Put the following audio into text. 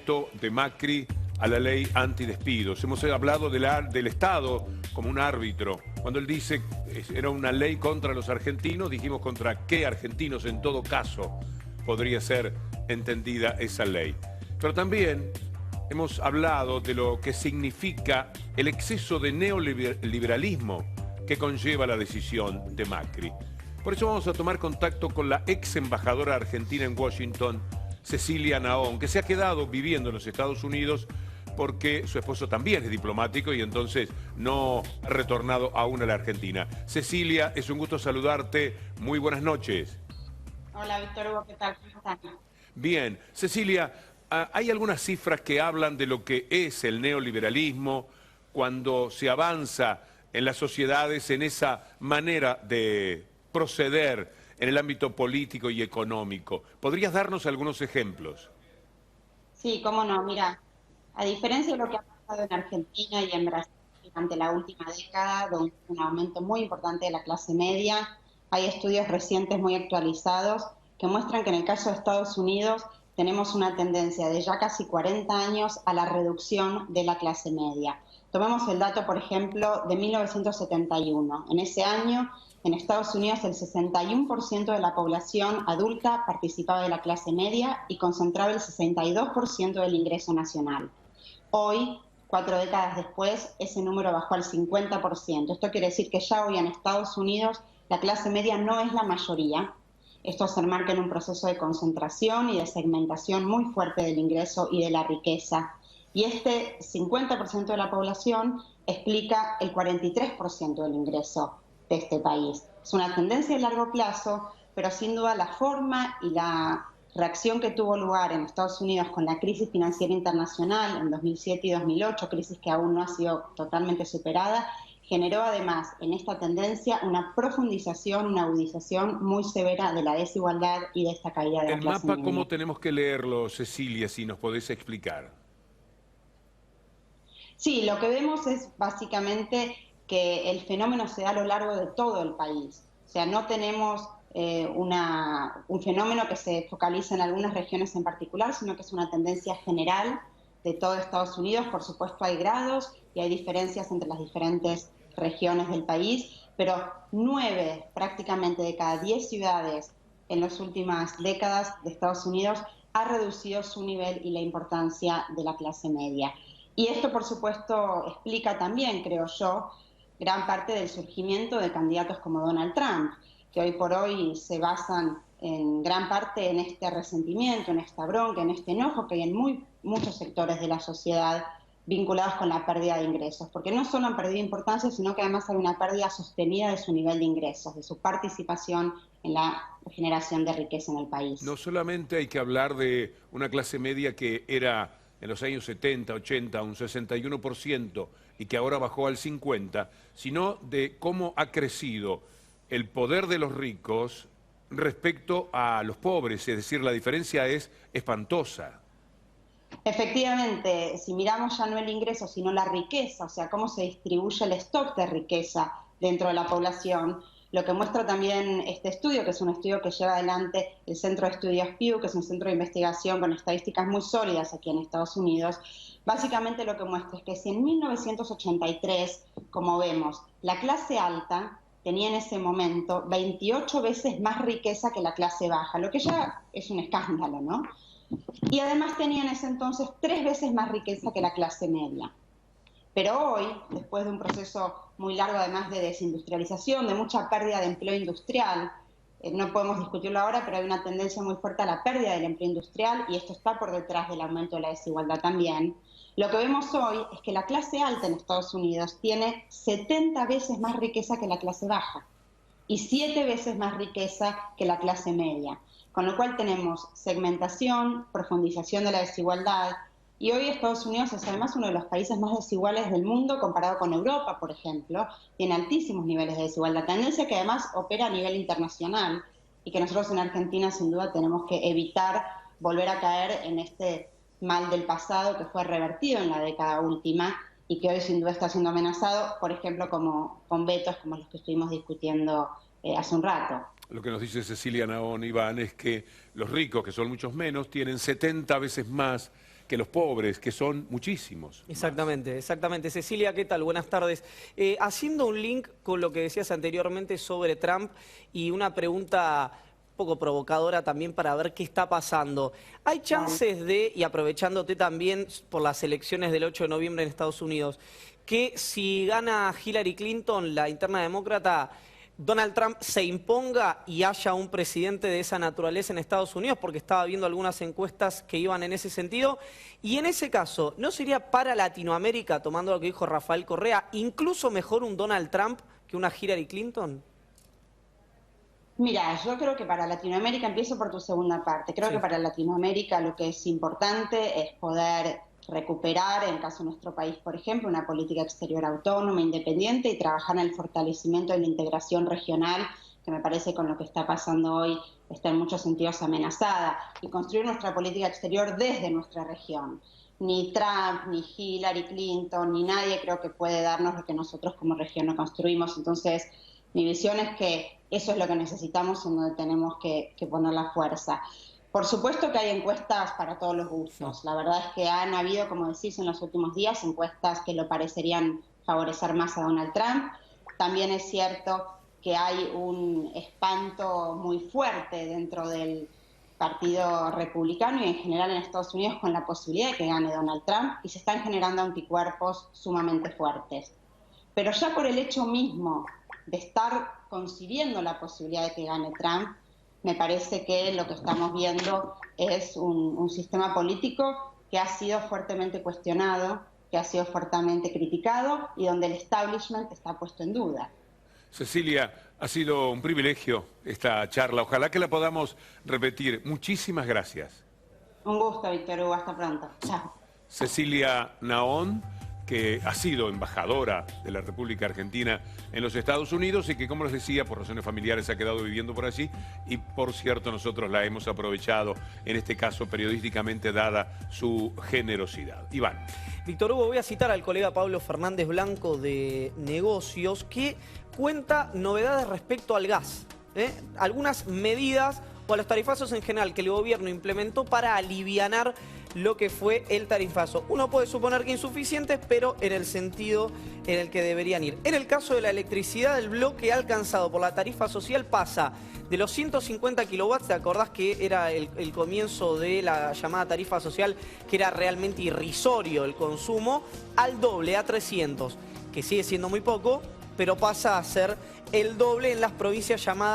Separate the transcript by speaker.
Speaker 1: veto de Macri a la ley antidespidos. Hemos hablado del Estado como un árbitro. Cuando él dice era una ley contra los argentinos, dijimos contra qué argentinos en todo caso podría ser entendida esa ley. Pero también hemos hablado de lo que significa el exceso de neoliberalismo que conlleva la decisión de Macri. Por eso vamos a tomar contacto con la ex embajadora argentina en Washington, Cecilia Naón, que se ha quedado viviendo en los Estados Unidos porque su esposo también es diplomático y entonces no ha retornado aún a la Argentina. Cecilia, es un gusto saludarte. Muy buenas noches.
Speaker 2: Hola, Víctor Hugo, ¿qué tal? ¿Cómo estás?
Speaker 1: Bien. Cecilia, hay algunas cifras que hablan de lo que es el neoliberalismo cuando se avanza en las sociedades en esa manera de proceder en el ámbito político y económico. ¿Podrías darnos algunos ejemplos?
Speaker 2: Sí, cómo no. Mira, a diferencia de lo que ha pasado en Argentina y en Brasil durante la última década, donde hubo un aumento muy importante de la clase media, hay estudios recientes muy actualizados que muestran que en el caso de Estados Unidos tenemos una tendencia de ya casi 40 años a la reducción de la clase media. Tomemos el dato, por ejemplo, de 1971. En ese año, en Estados Unidos, el 61% de la población adulta participaba de la clase media y concentraba el 62% del ingreso nacional. Hoy, 4 décadas después, ese número bajó al 50%. Esto quiere decir que ya hoy en Estados Unidos la clase media no es la mayoría. Esto se enmarca en un proceso de concentración y de segmentación muy fuerte del ingreso y de la riqueza. Y este 50% de la población explica el 43% del ingreso de este país. Es una tendencia de largo plazo, pero sin duda la forma y la reacción que tuvo lugar en Estados Unidos con la crisis financiera internacional en 2007 y 2008, crisis que aún no ha sido totalmente superada, generó además en esta tendencia una profundización, una agudización muy severa de la desigualdad y de esta caída de la clase
Speaker 1: ¿El mapa
Speaker 2: media.
Speaker 1: cómo tenemos que leerlo, Cecilia, si nos podés explicar?
Speaker 2: Sí, lo que vemos es básicamente que el fenómeno se da a lo largo de todo el país. O sea, no tenemos un fenómeno que se focaliza en algunas regiones en particular, sino que es una tendencia general de todo Estados Unidos. Por supuesto, hay grados y hay diferencias entre las diferentes regiones del país, pero 9 prácticamente de cada 10 ciudades en las últimas décadas de Estados Unidos ha reducido su nivel y la importancia de la clase media. Y esto, por supuesto, explica también, creo yo, gran parte del surgimiento de candidatos como Donald Trump, que hoy por hoy se basan en gran parte en este resentimiento, en esta bronca, en este enojo que hay en muchos sectores de la sociedad vinculados con la pérdida de ingresos, porque no solo han perdido importancia, sino que además hay una pérdida sostenida de su nivel de ingresos, de su participación en la generación de riqueza en el país.
Speaker 1: No solamente hay que hablar de una clase media que era en los años 70, 80, un 61% y que ahora bajó al 50%, sino de cómo ha crecido el poder de los ricos respecto a los pobres, es decir, la diferencia es espantosa.
Speaker 2: Efectivamente, si miramos ya no el ingreso, sino la riqueza, o sea, cómo se distribuye el stock de riqueza dentro de la población, lo que muestra también este estudio, que es un estudio que lleva adelante el Centro de Estudios Pew, que es un centro de investigación con estadísticas muy sólidas aquí en Estados Unidos, básicamente lo que muestra es que si en 1983, como vemos, la clase alta tenía en ese momento 28 veces más riqueza que la clase baja, lo que ya es un escándalo, ¿no? Y además tenía en ese entonces 3 veces más riqueza que la clase media. Pero hoy, después de un proceso muy largo además de desindustrialización, de mucha pérdida de empleo industrial, no podemos discutirlo ahora, pero hay una tendencia muy fuerte a la pérdida del empleo industrial y esto está por detrás del aumento de la desigualdad también. Lo que vemos hoy es que la clase alta en Estados Unidos tiene 70 veces más riqueza que la clase baja y 7 veces más riqueza que la clase media. Con lo cual tenemos segmentación, profundización de la desigualdad, y hoy Estados Unidos es además uno de los países más desiguales del mundo comparado con Europa, por ejemplo. Tiene altísimos niveles de desigualdad, tendencia que además opera a nivel internacional y que nosotros en Argentina sin duda tenemos que evitar volver a caer en este mal del pasado que fue revertido en la década última y que hoy sin duda está siendo amenazado, por ejemplo, con vetos como los que estuvimos discutiendo hace un rato.
Speaker 1: Lo que nos dice Cecilia Naón, Iván, es que los ricos, que son muchos menos, tienen 70 veces más que los pobres, que son muchísimos.
Speaker 3: Exactamente, exactamente. Cecilia, ¿qué tal? Buenas tardes. Haciendo un link con lo que decías anteriormente sobre Trump y una pregunta un poco provocadora también para ver qué está pasando. ¿Hay chances de, y aprovechándote también por las elecciones del 8 de noviembre en Estados Unidos, que si gana Hillary Clinton, la interna demócrata, Donald Trump se imponga y haya un presidente de esa naturaleza en Estados Unidos? Porque estaba viendo algunas encuestas que iban en ese sentido. Y en ese caso, ¿no sería para Latinoamérica, tomando lo que dijo Rafael Correa, incluso mejor un Donald Trump que una Hillary Clinton?
Speaker 2: Mira, yo creo que para Latinoamérica, empiezo por tu segunda parte, creo que para Latinoamérica lo que es importante es poder recuperar, en el caso de nuestro país, por ejemplo, una política exterior autónoma, independiente, y trabajar en el fortalecimiento de la integración regional, que me parece con lo que está pasando hoy está en muchos sentidos amenazada, y construir nuestra política exterior desde nuestra región. Ni Trump, ni Hillary Clinton, ni nadie creo que puede darnos lo que nosotros como región no construimos. Entonces, mi visión es que eso es lo que necesitamos, en donde tenemos que poner la fuerza. Por supuesto que hay encuestas para todos los gustos. La verdad es que han habido, como decís, en los últimos días, encuestas que lo parecerían favorecer más a Donald Trump. También es cierto que hay un espanto muy fuerte dentro del Partido Republicano y en general en Estados Unidos con la posibilidad de que gane Donald Trump, y se están generando anticuerpos sumamente fuertes. Pero ya por el hecho mismo de estar concibiendo la posibilidad de que gane Trump, me parece que lo que estamos viendo es un sistema político que ha sido fuertemente cuestionado, que ha sido fuertemente criticado y donde el establishment está puesto en duda.
Speaker 1: Cecilia, ha sido un privilegio esta charla. Ojalá que la podamos repetir. Muchísimas gracias.
Speaker 2: Un gusto, Víctor Hugo. Hasta pronto. Chao.
Speaker 1: Cecilia Naón, que ha sido embajadora de la República Argentina en los Estados Unidos y que, como les decía, por razones familiares ha quedado viviendo por allí, y por cierto nosotros la hemos aprovechado, en este caso periodísticamente, dada su generosidad. Iván.
Speaker 3: Víctor Hugo, voy a citar al colega Pablo Fernández Blanco de Negocios, que cuenta novedades respecto al gas, algunas medidas o a los tarifazos en general que el gobierno implementó para alivianar lo que fue el tarifazo. Uno puede suponer que insuficientes, pero en el sentido en el que deberían ir. En el caso de la electricidad, el bloque alcanzado por la tarifa social pasa de los 150 kilowatts, ¿te acordás que era el comienzo de la llamada tarifa social, que era realmente irrisorio el consumo, al doble, a 300, que sigue siendo muy poco, pero pasa a ser el doble en las provincias llamadas